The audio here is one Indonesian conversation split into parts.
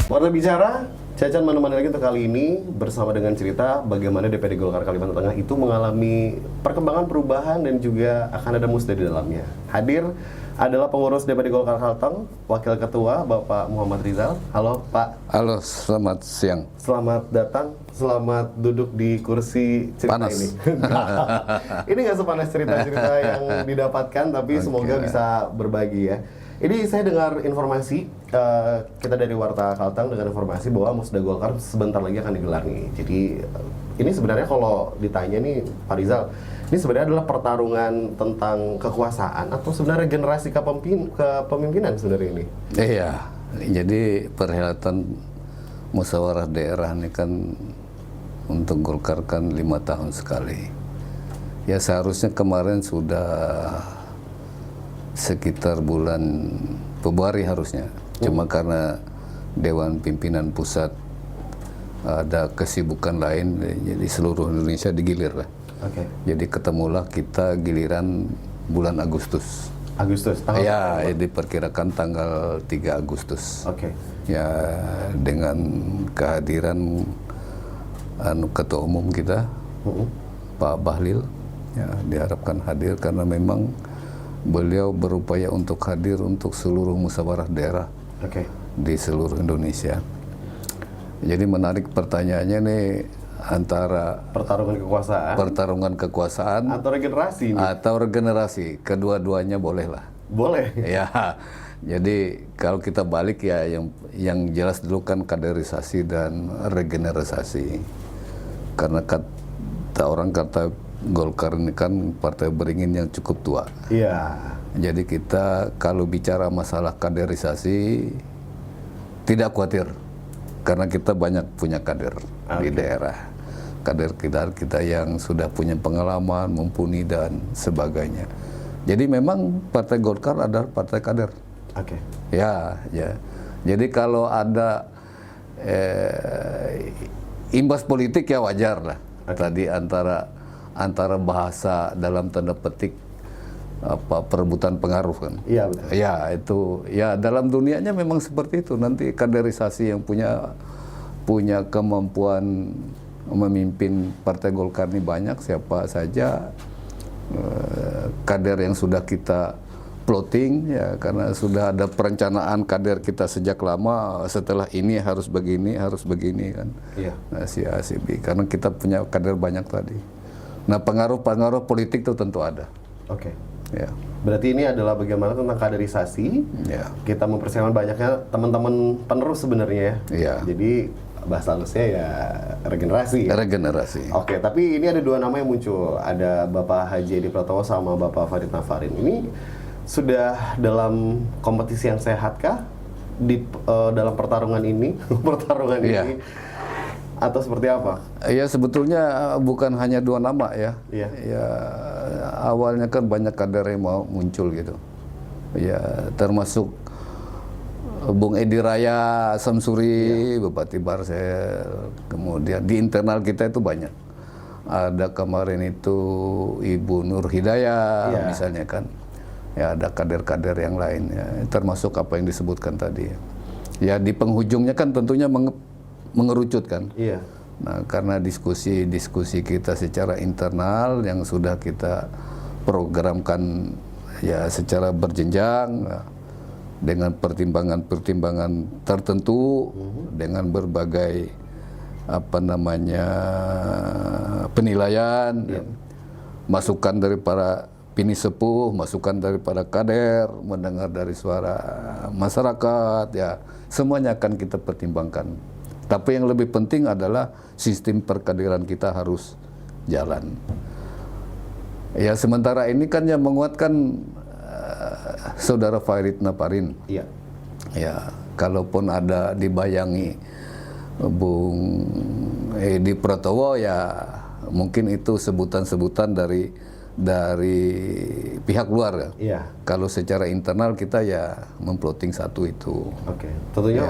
Warta Bicara, Cacan menemani lagi untuk kali ini bersama dengan cerita bagaimana DPD Golkar Kalimantan Tengah itu mengalami perkembangan perubahan dan juga akan ada musda di dalamnya. Hadir adalah pengurus DPD Golkar Kalteng, Wakil Ketua Bapak Muhammad Rizal. Halo Pak. Halo, selamat siang. Selamat datang, selamat duduk di kursi cerita Panas. ini. Ini nggak sepanas cerita-cerita yang didapatkan, tapi semoga bisa berbagi ya. Ini saya dengar informasi, kita dari Warta Kalteng dengan informasi bahwa Musda Golkar sebentar lagi akan digelar nih. Jadi ini sebenarnya kalau ditanya nih Pak Rizal, ini sebenarnya adalah pertarungan tentang kekuasaan atau sebenarnya generasi kepemimpinan sebenarnya ini? Iya, jadi perhelatan musyawarah daerah ini kan untuk Golkar kan 5 tahun sekali. Ya seharusnya kemarin sudah sekitar bulan Februari harusnya. Cuma karena Dewan Pimpinan Pusat ada kesibukan lain, jadi seluruh Indonesia digilir lah. Oke. Jadi ketemulah kita giliran bulan Agustus. Agustus, tanggal Ya, diperkirakan tanggal 3 Agustus. Oke. Ya, dengan kehadiran Ketua Umum kita, Pak Bahlil, ya diharapkan hadir karena memang beliau berupaya untuk hadir untuk seluruh musyawarah daerah di seluruh Indonesia. Jadi menarik pertanyaannya nih antara pertarungan kekuasaan atau regenerasi ini? Atau regenerasi, kedua-duanya boleh lah. Boleh. Ya, jadi kalau kita balik ya yang jelas dulu kan kaderisasi dan regenerasi. Karena kata orang kata Golkar ini kan partai beringin yang cukup tua. Iya. Jadi kita kalau bicara masalah kaderisasi tidak khawatir karena kita banyak punya kader di daerah. Kader kita yang sudah punya pengalaman, mumpuni dan sebagainya. Jadi memang partai Golkar adalah partai kader. Oke. Ya. Jadi kalau ada imbas politik ya wajar lah. Tadi antara bahasa dalam tanda petik perebutan pengaruh kan. Iya betul. Ya itu ya dalam dunianya memang seperti itu. Nanti kaderisasi yang punya kemampuan memimpin partai Golkar ini banyak, siapa saja kader yang sudah kita plotting ya, karena sudah ada perencanaan kader kita sejak lama, setelah ini harus begini kan. Iya. Nah, si A, si B, karena kita punya kader banyak tadi. Nah, pengaruh politik itu tentu ada. Oke. Ya. Berarti ini adalah bagaimana tentang kaderisasi. Ya. Kita mempersiapkan banyaknya teman-teman penerus sebenarnya ya. Iya. Jadi bahasa halusnya ya regenerasi. Ya? Regenerasi. Oke, tapi ini ada dua nama yang muncul. Ada Bapak Haji Edi Pratowo sama Bapak Farid Nafarin. Ini sudah dalam kompetisi yang sehatkah di dalam pertarungan ini? Iya. Ini atau seperti apa? Ya sebetulnya bukan hanya dua nama ya. Iya. Ya awalnya kan banyak kader yang mau muncul gitu. Ya termasuk Bung Edi Raya Samsuri, Bupati Barsel. Kemudian di internal kita itu banyak. Ada kemarin itu Ibu Nur Hidayah misalnya kan. Ya ada kader-kader yang lain ya, termasuk apa yang disebutkan tadi. Ya di penghujungnya kan tentunya mengerucut kan. Iya. Nah, karena diskusi kita secara internal yang sudah kita programkan ya secara berjenjang dengan pertimbangan tertentu dengan berbagai penilaian masukan dari para pini sepuh, masukan dari para kader, mendengar dari suara masyarakat ya, semuanya akan kita pertimbangkan. Tapi yang lebih penting adalah sistem perkaderan kita harus jalan. Ya sementara ini kan yang menguatkan Saudara Farid Nafarin. Iya. Ya, kalaupun ada dibayangi Bung Edi Pratowo ya mungkin itu sebutan-sebutan dari pihak luar ya. Iya. Kalau secara internal kita ya memploting satu itu. Oke. Tentunya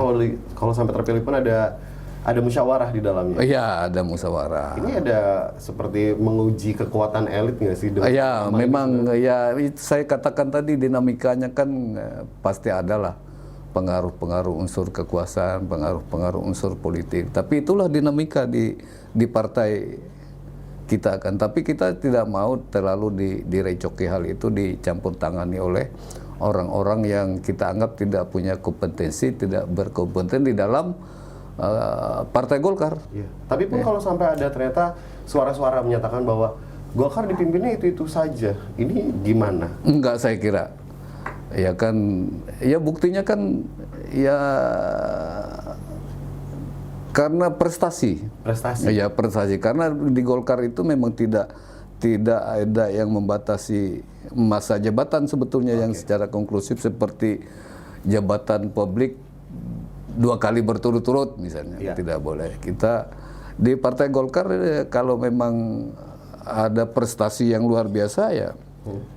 kalau sampai terpilih pun ada musyawarah di dalamnya. Iya, ada musyawarah. Ini ada seperti menguji kekuatan elit nggak sih? Ya, memang ya saya katakan tadi dinamikanya kan pasti ada lah pengaruh-pengaruh unsur kekuasaan, pengaruh-pengaruh unsur politik. Tapi itulah dinamika di partai kita kan. Tapi kita tidak mau terlalu direcoki hal itu, dicampur tangani oleh orang-orang yang kita anggap tidak punya kompetensi, tidak berkompeten di dalam Partai Golkar. Iya. Tapi pun kalau sampai ada ternyata suara-suara menyatakan bahwa Golkar dipimpinnya itu saja, ini gimana? Enggak, saya kira. Ya kan, ya buktinya kan ya karena prestasi. Prestasi. Ya prestasi, karena di Golkar itu memang tidak ada yang membatasi masa jabatan sebetulnya yang secara konklusif seperti jabatan publik 2 kali berturut-turut misalnya. Tidak boleh. Kita di Partai Golkar kalau memang ada prestasi yang luar biasa ya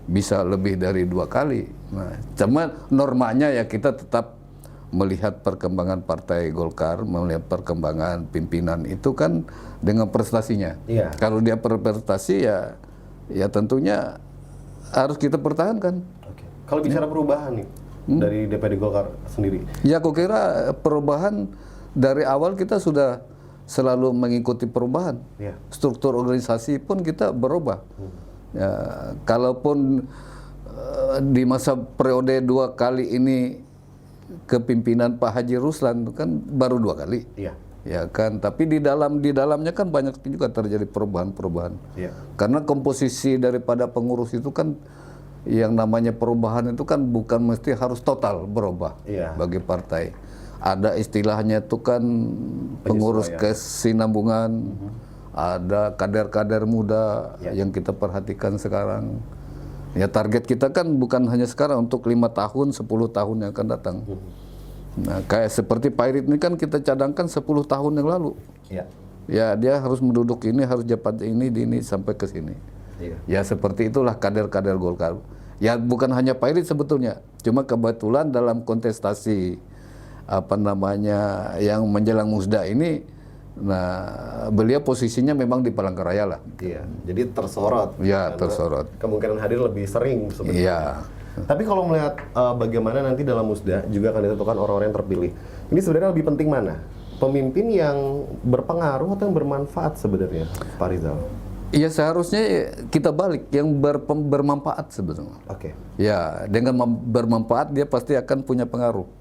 bisa lebih dari 2 kali. Nah, cuma normanya ya kita tetap melihat perkembangan Partai Golkar, melihat perkembangan pimpinan itu kan dengan prestasinya. Kalau dia berprestasi ya tentunya harus kita pertahankan. Kalau bicara perubahan nih dari DPD Golkar sendiri, ya aku kira perubahan dari awal kita sudah selalu mengikuti perubahan. Struktur organisasi pun kita berubah. Ya, kalaupun di masa periode 2 kali ini kepimpinan Pak Haji Ruslan kan baru 2 kali. Ya kan, tapi di dalamnya kan banyak juga terjadi perubahan-perubahan. Karena komposisi daripada pengurus itu kan yang namanya perubahan itu kan bukan mesti harus total berubah bagi partai. Ada istilahnya itu kan pengurus kesinambungan, ada kader-kader muda yang kita perhatikan sekarang. Ya target kita kan bukan hanya sekarang untuk 5 tahun, 10 tahun yang akan datang. Nah kayak seperti Pak Irit ini kan kita cadangkan 10 tahun yang lalu. Ya dia harus menduduk ini, harus dapat ini sampai ke sini. Ya seperti itulah kader-kader Golkar. Ya bukan hanya Pak Irit sebetulnya, cuma kebetulan dalam kontestasi yang menjelang musda ini, nah beliau posisinya memang di Palangkaraya lah. Jadi tersorot. Ya tersorot. Kemungkinan hadir lebih sering sebenarnya. Tapi kalau melihat bagaimana nanti dalam musda juga akan ditentukan orang-orang yang terpilih. Ini sebenarnya lebih penting mana? Pemimpin yang berpengaruh atau yang bermanfaat sebenarnya, Pak Rizal? Iya seharusnya kita balik, yang bermanfaat sebetulnya. Ya dengan bermanfaat dia pasti akan punya pengaruh.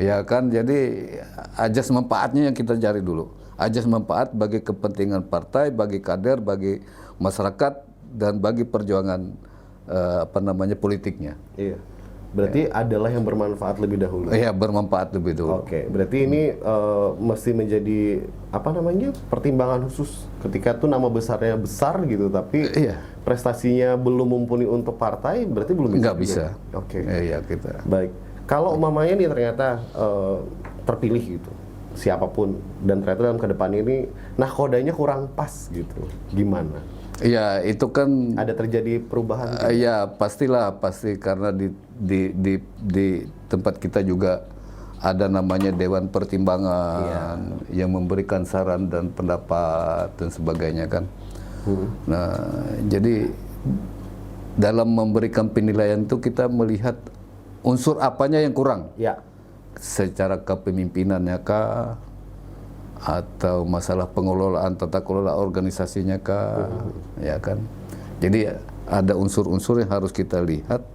Ya kan, jadi ajas manfaatnya yang kita cari dulu. Ajas manfaat bagi kepentingan partai, bagi kader, bagi masyarakat, dan bagi perjuangan politiknya. Berarti adalah yang bermanfaat lebih dahulu. Iya, bermanfaat lebih dulu. Berarti ini mesti menjadi pertimbangan khusus ketika tuh nama besarnya besar gitu, tapi prestasinya belum mumpuni untuk partai, berarti belum bisa. Nggak bisa. Iya kita. Baik. Kalau umpamanya nih ternyata terpilih gitu, siapapun, dan ternyata dalam kedepan ini nahkodanya kurang pas gitu, gimana? Iya, itu kan ada terjadi perubahan. Iya, pasti karena di tempat kita juga ada namanya Dewan Pertimbangan yang memberikan saran dan pendapat dan sebagainya kan. Nah, jadi dalam memberikan penilaian itu kita melihat unsur apanya yang kurang. Secara kepemimpinannya kah? Atau masalah pengelolaan, tata kelola organisasinya kah, ya kan? Jadi ada unsur-unsur yang harus kita lihat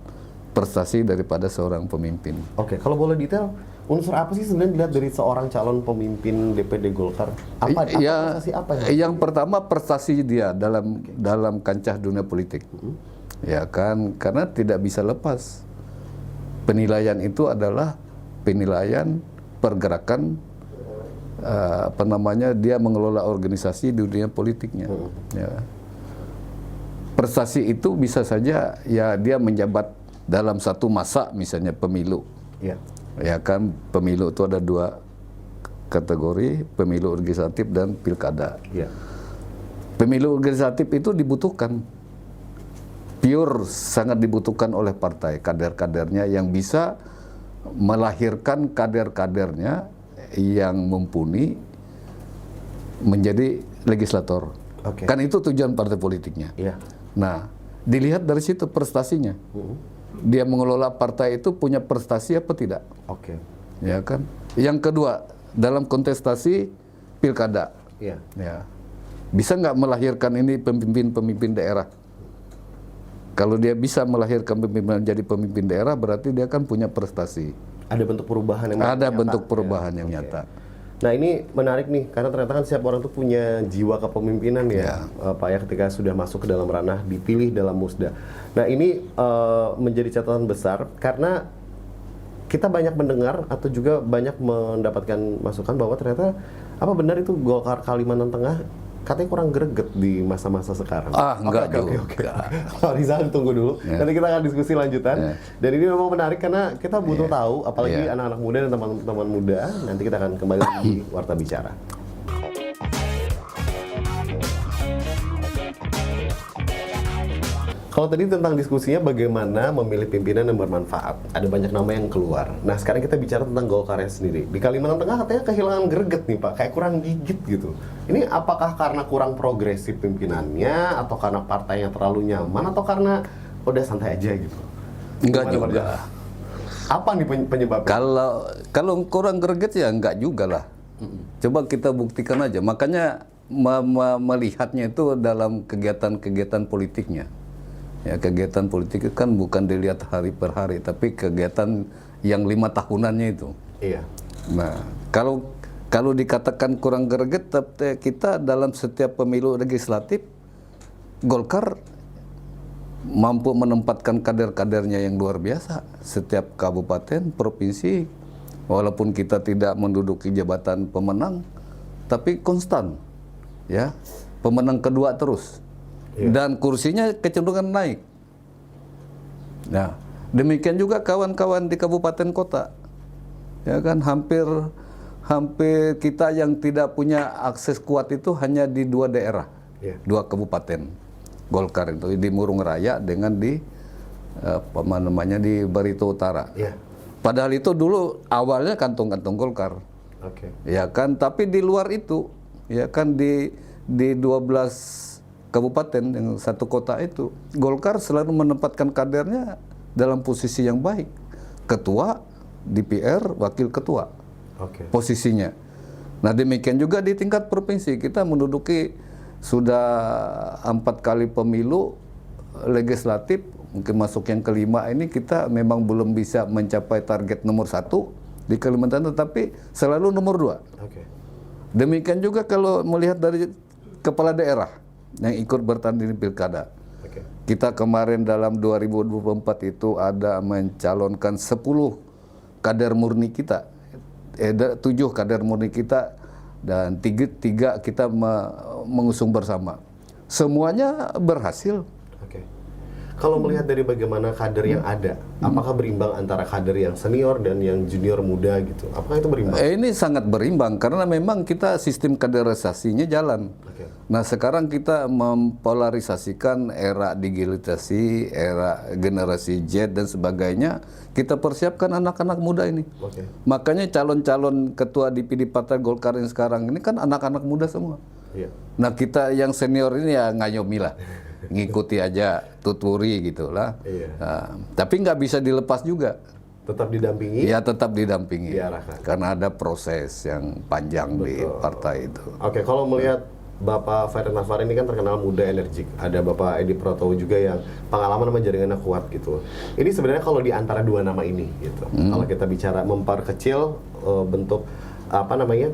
prestasi daripada seorang pemimpin. Kalau boleh detail, unsur apa sih sebenarnya dilihat dari seorang calon pemimpin DPD Golkar? Prestasi apa? Yang pertama prestasi dia dalam kancah dunia politik, ya kan? Karena tidak bisa lepas penilaian itu adalah penilaian pergerakan. Dia mengelola organisasi di dunia politiknya. Prestasi itu bisa saja ya dia menjabat dalam satu masa, misalnya pemilu. Ya kan, pemilu itu ada 2 kategori, pemilu legislatif dan pilkada. Pemilu legislatif itu dibutuhkan, sangat dibutuhkan oleh partai, kader-kadernya yang bisa melahirkan kader-kadernya yang mumpuni menjadi legislator. Kan itu tujuan partai politiknya. Nah, dilihat dari situ prestasinya. Dia mengelola partai itu punya prestasi apa tidak? ya kan. Yang kedua, dalam kontestasi pilkada, Iya. ya bisa nggak melahirkan ini pemimpin-pemimpin daerah? Kalau dia bisa melahirkan pemimpin jadi pemimpin daerah, berarti dia kan punya prestasi. Ada bentuk perubahan yang Ada nyata. bentuk perubahan Ya, yang oke. nyata. Nah ini menarik nih, karena ternyata kan setiap orang tuh punya jiwa kepemimpinan ya, Pak ya, ketika sudah masuk ke dalam ranah dipilih dalam musda. Nah ini menjadi catatan besar karena kita banyak mendengar atau juga banyak mendapatkan masukan bahwa ternyata apa benar itu Golkar Kalimantan Tengah katanya kurang greget di masa-masa sekarang. Enggak Oke. juga. Pak Rizal tunggu dulu. Nanti kita akan diskusi lanjutan. Dan ini memang menarik karena kita butuh tahu, apalagi anak-anak muda dan teman-teman muda. Nanti kita akan kembali di Warta Bicara. Kalau tadi tentang diskusinya bagaimana memilih pimpinan yang bermanfaat, ada banyak nama yang keluar. Nah sekarang kita bicara tentang Golkarnya sendiri. Di Kalimantan Tengah katanya kehilangan greget nih Pak, kayak kurang gigit gitu. Ini apakah karena kurang progresif pimpinannya, atau karena partainya terlalu nyaman, atau karena udah santai aja gitu? Enggak Gimana, juga. Pak? Apa nih penyebabnya? Kalau kurang greget ya enggak juga lah. Coba kita buktikan aja. Makanya melihatnya itu dalam kegiatan-kegiatan politiknya. Ya, kegiatan politik itu kan bukan dilihat hari per hari, tapi kegiatan yang 5 tahunannya itu. Iya. Nah, kalau dikatakan kurang greget, tapi kita dalam setiap pemilu legislatif, Golkar mampu menempatkan kader-kadernya yang luar biasa. Setiap kabupaten, provinsi, walaupun kita tidak menduduki jabatan pemenang, tapi konstan, ya, pemenang kedua terus. Dan kursinya kecenderungan naik. Nah, demikian juga kawan-kawan di kabupaten kota. Ya kan, hampir kita yang tidak punya akses kuat itu hanya di 2 daerah. 2 kabupaten. Golkar itu di Murung Raya dengan di di Barito Utara. Padahal itu dulu awalnya kantong-kantong Golkar. Ya kan, tapi di luar itu, ya kan, di 12 kabupaten yang 1 kota itu, Golkar selalu menempatkan kadernya dalam posisi yang baik. Ketua, DPR, wakil ketua, posisinya. Nah demikian juga di tingkat provinsi, kita menduduki sudah 4 kali pemilu legislatif, mungkin masuk yang kelima ini, kita memang belum bisa mencapai target nomor 1 di Kalimantan, tetapi selalu nomor 2. Demikian juga kalau melihat dari kepala daerah yang ikut bertanding di pilkada. Kita kemarin dalam 2024 itu ada mencalonkan 10 kader murni kita, 7 kader murni kita, dan 3 kita mengusung bersama. Semuanya berhasil. Kalau melihat dari bagaimana kader yang ada, apakah berimbang antara kader yang senior dan yang junior muda gitu? Apakah itu berimbang? Ini sangat berimbang karena memang kita sistem kaderisasinya jalan. Nah sekarang kita mempolarisasikan era digitalisasi, era generasi Z dan sebagainya. Kita persiapkan anak-anak muda ini. Makanya calon-calon ketua DPD Partai Golkar yang sekarang ini kan anak-anak muda semua. Nah kita yang senior ini ya ngayomi lah. Ngikuti aja, tuturi gitulah. Nah, tapi nggak bisa dilepas juga. Tetap didampingi? Ya tetap didampingi. Diarahkan. Karena ada proses yang panjang di partai itu. Kalau melihat Bapak Ferry Nafar ini kan terkenal muda, energik. Ada Bapak Edi Pratowo juga yang pengalaman sama jaringannya kuat gitu. Ini sebenarnya kalau di antara 2 nama ini gitu. Kalau kita bicara memperkecil bentuk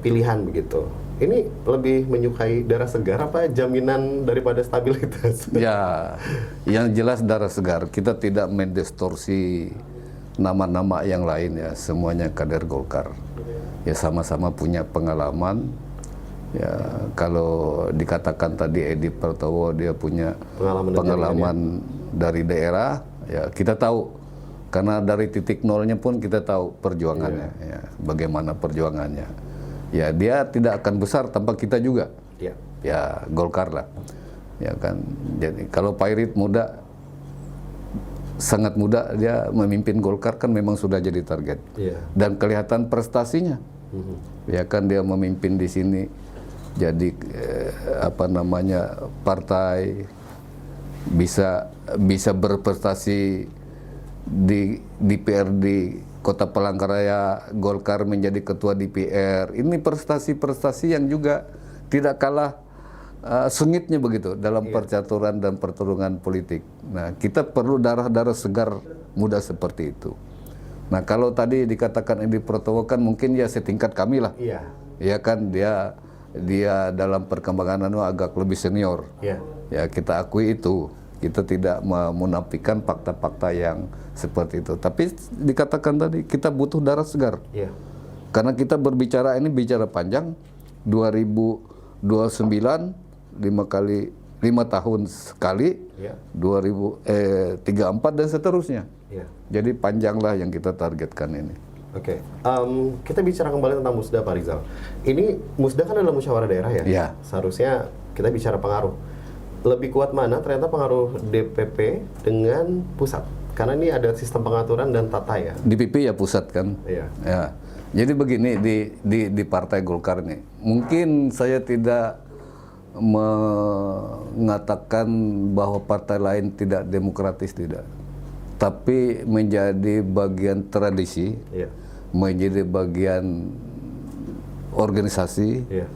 pilihan begitu. Ini lebih menyukai darah segar apa jaminan daripada stabilitas? Ya, yang jelas darah segar. Kita tidak mendistorsi nama-nama yang lain ya. Semuanya kader Golkar. Ya sama-sama punya pengalaman. Ya kalau dikatakan tadi Edi Pratowo dia punya pengalaman dari daerah, ya kita tahu. Karena dari titik nolnya pun kita tahu perjuangannya, ya, bagaimana perjuangannya. Ya dia tidak akan besar tanpa kita juga. Ya Golkar lah. Ya kan. Jadi kalau Pak Irit muda, sangat muda dia memimpin Golkar kan memang sudah jadi target. Dan kelihatan prestasinya. Ya kan dia memimpin di sini jadi partai bisa berprestasi di DPRD Kota Palangkaraya Golkar menjadi ketua DPR. Ini prestasi-prestasi yang juga tidak kalah sengitnya begitu dalam percaturan dan pertarungan politik. Nah, kita perlu darah-darah segar muda seperti itu. Nah, kalau tadi dikatakan Edi Prabowo kan mungkin ya setingkat kami lah. Iya. Ya kan dia dalam perkembangan agak lebih senior. Iya. Ya kita akui itu. Kita tidak menafikan fakta-fakta yang seperti itu. Tapi dikatakan tadi kita butuh darah segar. Iya. Karena kita berbicara ini bicara panjang 2029 5 tahun sekali, Iya. 2034 dan seterusnya. Iya. Jadi panjanglah yang kita targetkan ini. Oke. Kita bicara kembali tentang Musda, Pak Rizal. Ini Musda kan adalah musyawarah daerah ya? Iya. Seharusnya kita bicara pengaruh. Lebih kuat mana ternyata pengaruh DPP dengan pusat? Karena ini ada sistem pengaturan dan tata ya. DPP ya pusat kan. Iya. Ya. Jadi begini di Partai Golkar nih, mungkin saya tidak mengatakan bahwa partai lain tidak demokratis, tidak. Tapi menjadi bagian tradisi, Iya. menjadi bagian organisasi, Iya.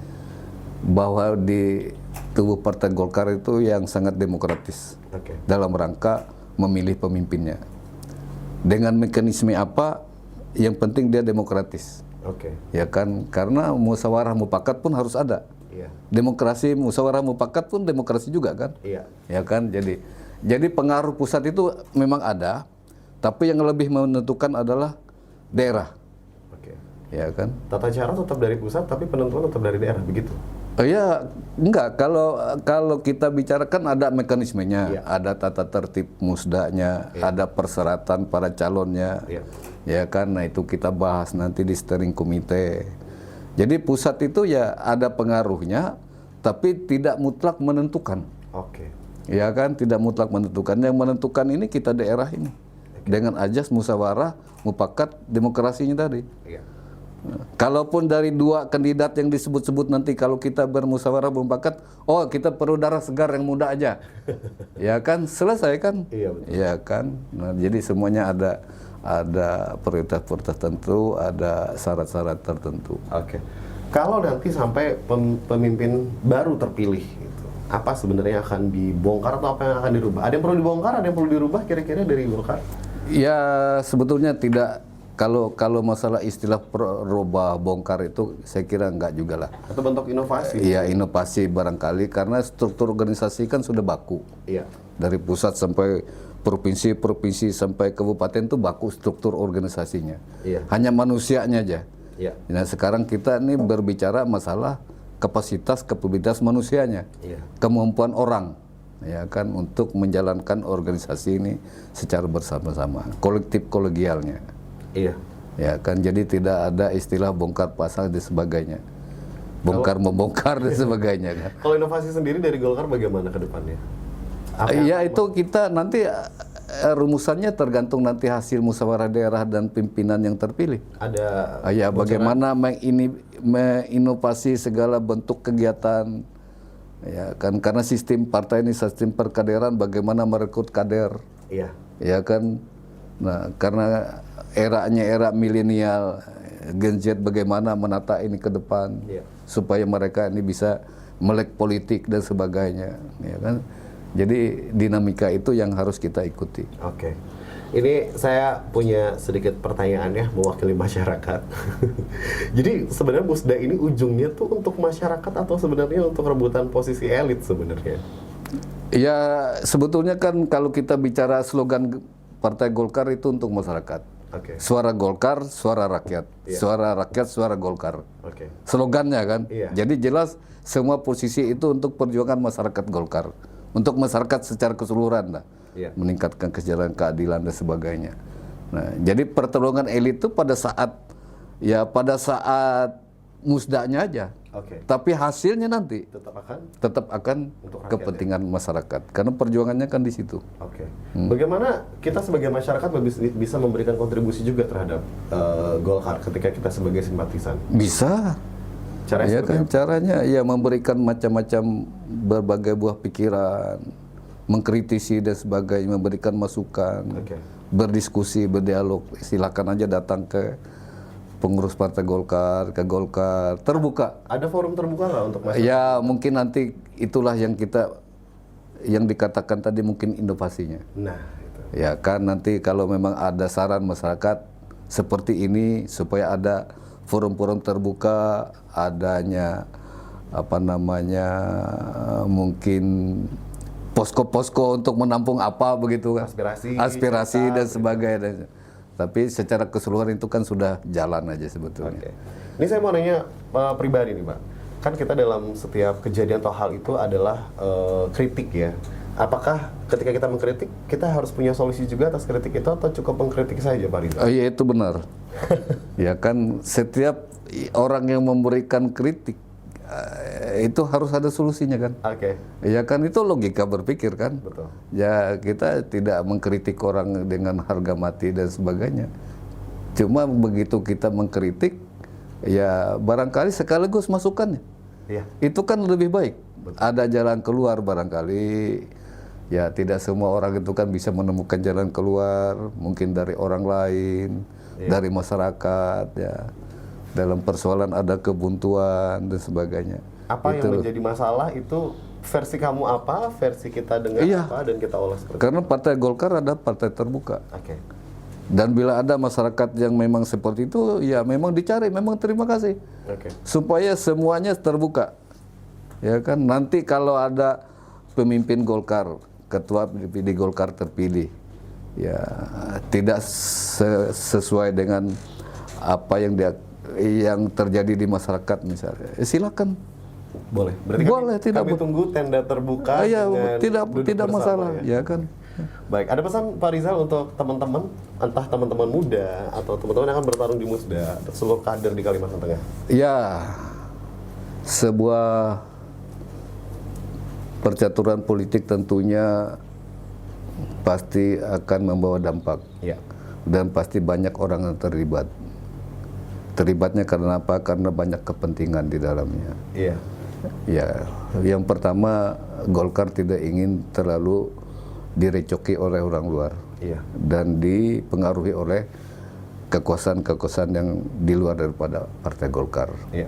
bahwa di tubuh Partai Golkar itu yang sangat demokratis Oke. dalam rangka memilih pemimpinnya. Dengan mekanisme apa, yang penting dia demokratis. Oke. Ya kan, karena musyawarah mufakat pun harus ada. Iya. Demokrasi musyawarah mufakat pun demokrasi juga kan. Iya. Ya kan, jadi pengaruh pusat itu memang ada, tapi yang lebih menentukan adalah daerah. Oke. Ya kan. Tata cara tetap dari pusat, tapi penentuan tetap dari daerah, begitu? Ya, enggak. Kalau kita bicarakan ada mekanismenya, Iya. ada tata tertib musdanya, ada persyaratan para calonnya, Iya. ya kan. Nah itu kita bahas nanti di steering komite. Jadi pusat itu ya ada pengaruhnya, tapi tidak mutlak menentukan, Oke. ya kan. Tidak mutlak menentukan. Yang menentukan ini kita daerah ini dengan ajas musyawarah mufakat demokrasinya tadi. Iya. Kalaupun dari dua kandidat yang disebut-sebut nanti kalau kita bermusyawarah mufakat, oh kita perlu darah segar yang muda aja, ya kan, selesai kan, Iya, betul. ya kan. Nah, jadi semuanya ada prioritas-prioritas tertentu, ada syarat-syarat tertentu. Oke. Kalau nanti sampai pemimpin baru terpilih, gitu, apa sebenarnya akan dibongkar atau apa yang akan dirubah? Ada yang perlu dibongkar, ada yang perlu dirubah kira-kira dari Golkar? Ya sebetulnya tidak. Kalau masalah istilah rubah bongkar itu saya kira enggak juga lah. Atau bentuk inovasi? Iya, inovasi barangkali karena struktur organisasi kan sudah baku. Iya. Dari pusat sampai provinsi sampai kabupaten itu baku struktur organisasinya. Iya. Hanya manusianya aja. Iya. Nah sekarang kita ini berbicara masalah kapasitas manusianya, Iya. kemampuan orang, ya kan, untuk menjalankan organisasi ini secara bersama-sama, kolektif kolegialnya. Iya. Ya kan, jadi tidak ada istilah bongkar pasang dan sebagainya, bongkar membongkar dan sebagainya kan. Kalau inovasi sendiri dari Golkar bagaimana ke depannya? Ya itu kita nanti rumusannya tergantung nanti hasil musyawarah daerah dan pimpinan yang terpilih. Ada Ya bagaimana menginovasi segala bentuk kegiatan, ya kan, karena sistem partai ini sistem perkaderan, bagaimana merekrut kader, Iya. ya kan. Nah karena era milenial, Gen Z, bagaimana menata ini ke depan, Iya. supaya mereka ini bisa melek politik dan sebagainya, ya kan. Jadi dinamika itu yang harus kita ikuti. Oke. Ini saya punya sedikit pertanyaan ya, mewakili masyarakat. Jadi sebenarnya Musda ini ujungnya tuh untuk masyarakat atau sebenarnya untuk rebutan posisi elit sebenarnya? Ya sebetulnya kan kalau kita bicara slogan Partai Golkar itu untuk masyarakat. Oke. Suara Golkar, suara rakyat. Iya. Suara rakyat, suara Golkar. Oke. Slogannya kan. Iya. Jadi jelas semua posisi itu untuk perjuangan masyarakat Golkar. Untuk masyarakat secara keseluruhan lah. Iya. Meningkatkan kesejahteraan, keadilan dan sebagainya. Nah, jadi pertarungan elit itu pada saat musdanya aja. Oke. Tapi hasilnya nanti Tetap akan untuk rakyat, kepentingan masyarakat. Karena perjuangannya kan di situ. Oke. Bagaimana kita sebagai masyarakat bisa memberikan kontribusi juga terhadap Golkar ketika kita sebagai simpatisan? Bisa. Caranya Ya seperti kan, apa? caranya ya memberikan macam-macam berbagai buah pikiran, mengkritisi dan sebagainya, memberikan masukan, Oke. berdiskusi, berdialog, silakan aja datang ke pengurus Partai Golkar, ke Golkar, terbuka. Ada forum terbuka nggak untuk masyarakat? Ya mungkin nanti itulah yang dikatakan tadi mungkin inovasinya. Nah, itu. Ya kan nanti kalau memang ada saran masyarakat seperti ini supaya ada forum-forum terbuka, adanya mungkin posko-posko untuk menampung apa begitu kan, aspirasi dan sebagainya. Tapi secara keseluruhan itu kan sudah jalan aja sebetulnya. Oke. Ini saya mau nanya pribadi nih Pak, kan kita dalam setiap kejadian atau hal itu adalah kritik ya. Apakah ketika kita mengkritik kita harus punya solusi juga atas kritik itu atau cukup mengkritik saja Pak Rizal? Iya itu benar. Ya kan setiap orang yang memberikan kritik itu harus ada solusinya kan. Oke. Ya kan itu logika berpikir kan. Betul. Ya kita tidak mengkritik orang dengan harga mati dan sebagainya. Cuma begitu kita mengkritik, ya barangkali sekaligus masukannya. Iya. Itu kan lebih baik. Ada jalan keluar barangkali. Ya tidak semua orang itu kan bisa menemukan jalan keluar. Mungkin dari orang lain, dari masyarakat ya. Dalam persoalan ada kebuntuan dan sebagainya. Apa itu. Yang menjadi masalah itu versi kamu apa, versi kita dengar apa, dan kita olah seperti Karena Partai Golkar ada partai terbuka. Oke. Dan bila ada masyarakat yang memang seperti itu, ya memang dicari, memang terima kasih. Oke. Supaya semuanya terbuka. Ya kan, nanti kalau ada pemimpin Golkar, ketua di Golkar terpilih, ya tidak sesuai dengan apa yang terjadi di masyarakat misalnya, silakan. Boleh. Berarti boleh, kami tunggu tenda terbuka dengan tidak bersama, masalah, ya kan. Baik, ada pesan Pak Rizal untuk teman-teman, entah teman-teman muda atau teman-teman yang akan bertarung di Musda, atau seluruh kader di Kalimantan Tengah? Ya, sebuah percaturan politik tentunya pasti akan membawa dampak. Ya. Dan pasti banyak orang yang terlibat. Terlibatnya karena apa? Karena banyak kepentingan di dalamnya. Iya. Ya, yang pertama Golkar tidak ingin terlalu direcoki oleh orang luar. Iya. Dan dipengaruhi oleh kekuasaan-kekuasaan yang di luar daripada Partai Golkar. Iya.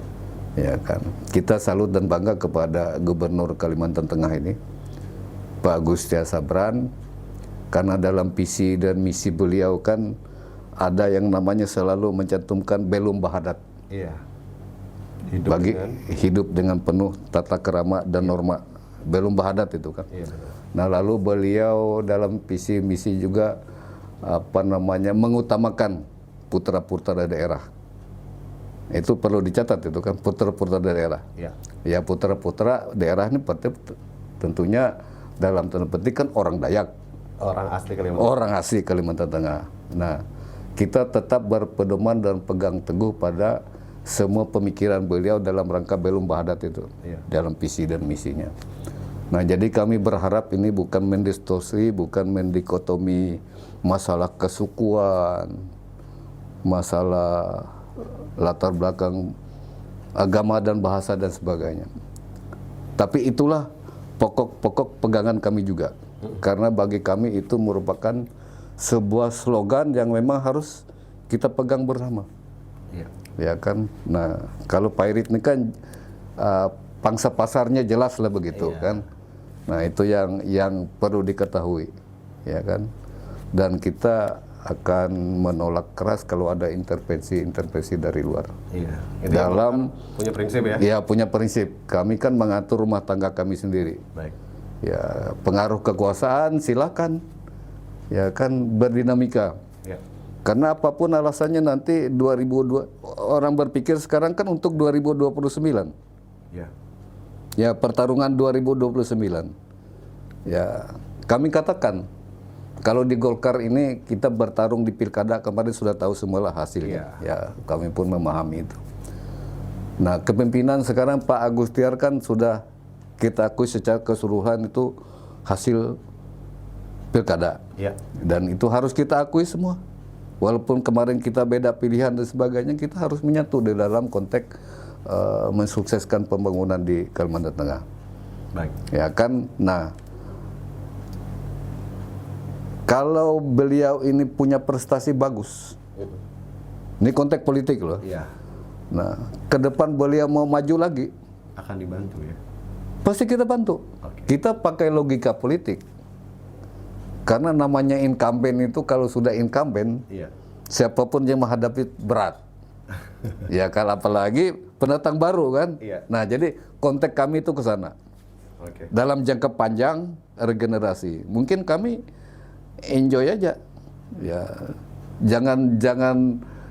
Ya kan. Kita salut dan bangga kepada Gubernur Kalimantan Tengah ini, Pak Agustia Sabran, karena dalam visi dan misi beliau kan ada yang namanya selalu mencantumkan belum bahadat. Iya. Hidup dengan penuh tata kerama dan norma. Belum bahadat itu kan. Iya. Nah, lalu beliau dalam visi misi juga mengutamakan putra-putra daerah. Itu perlu dicatat itu kan, putra-putra daerah. Iya. Ya, putra-putra daerah ini tentunya dalam tanda petik kan orang Dayak. Orang asli Kalimantan. Orang asli Kalimantan Tengah. Nah, kita tetap berpedoman dan pegang teguh pada semua pemikiran beliau dalam rangka belum bahadat itu. Iya. Dalam visi dan misinya. Nah, jadi kami berharap ini bukan mendistorsi, bukan mendikotomi masalah kesukuan, masalah latar belakang agama dan bahasa dan sebagainya. Tapi itulah pokok-pokok pegangan kami juga. Karena bagi kami itu merupakan sebuah slogan yang memang harus kita pegang bersama. Iya. Ya kan. Nah, kalau Pairit ini kan pangsa pasarnya jelas lah begitu kan. Nah, itu yang perlu diketahui, ya kan. Dan kita akan menolak keras kalau ada intervensi dari luar. Iya. Dalam punya prinsip ya? Ya, punya prinsip. Kami kan mengatur rumah tangga kami sendiri. Baik. Ya, pengaruh kekuasaan silakan. Ya kan, berdinamika. Ya. Karena apapun alasannya nanti 2002 orang berpikir sekarang kan untuk 2029. Ya. Ya, pertarungan 2029. Ya, kami katakan kalau di Golkar ini kita bertarung di pilkada kemarin sudah tahu semua lah hasilnya. Ya, kami pun memahami itu. Nah, kepemimpinan sekarang Pak Agustiar kan sudah kita akui secara keseluruhan itu hasil pilkada. Ya. Dan itu harus kita akui semua. Walaupun kemarin kita beda pilihan dan sebagainya, kita harus menyatu di dalam konteks mensukseskan pembangunan di Kalimantan Tengah. Baik. Ya kan, nah Kalau beliau ini punya prestasi bagus, ini konteks politik loh. Iya. Nah, ke depan beliau mau maju lagi, Akan dibantu ya. pasti kita bantu. Oke. Kita pakai logika politik. Karena namanya incumbent itu kalau sudah incumbent, Iya. siapapun yang menghadapi berat. Ya kalau apalagi pendatang baru kan. Iya. Nah, jadi konteks kami itu ke sana. Oke. Dalam jangka panjang regenerasi. Mungkin kami enjoy aja. Ya.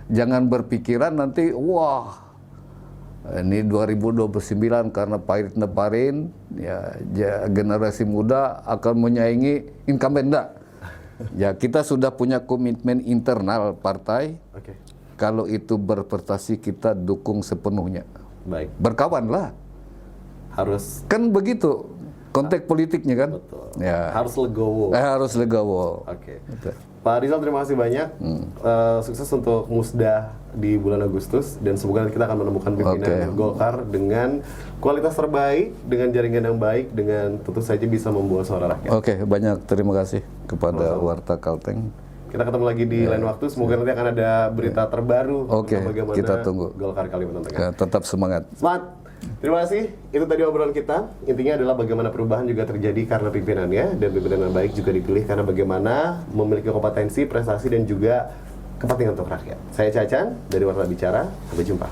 Jangan berpikiran nanti wah ini 2029 karena Pak Neparin ya generasi muda akan menyaingi incumbent enggak. Ya kita sudah punya komitmen internal partai. Oke. Kalau itu berprestasi kita dukung sepenuhnya. Baik. Berkawanlah. Harus Kan begitu konteks politiknya kan. betul. Ya. Harus legowo. Harus legowo. Oke. Betul. Pak Rizal, terima kasih banyak. Sukses untuk Musda di bulan Agustus dan semoga kita akan menemukan pimpinan Golkar dengan kualitas terbaik, dengan jaringan yang baik, dengan tentu saja bisa membawa suara rakyat. Oke, banyak terima kasih kepada Warta Kalteng. Kita ketemu lagi di lain waktu. Semoga nanti akan ada berita terbaru Oke, tentang bagaimana kita tunggu. Golkar Kalimantan Tengah. Ya, tetap semangat. Semangat. Terima kasih. Itu tadi obrolan kita. Intinya adalah bagaimana perubahan juga terjadi karena pimpinannya, dan pimpinan yang baik juga dipilih karena bagaimana memiliki kompetensi, prestasi, dan juga kepentingan untuk rakyat. Saya Cacan dari Warta Bicara. Sampai jumpa.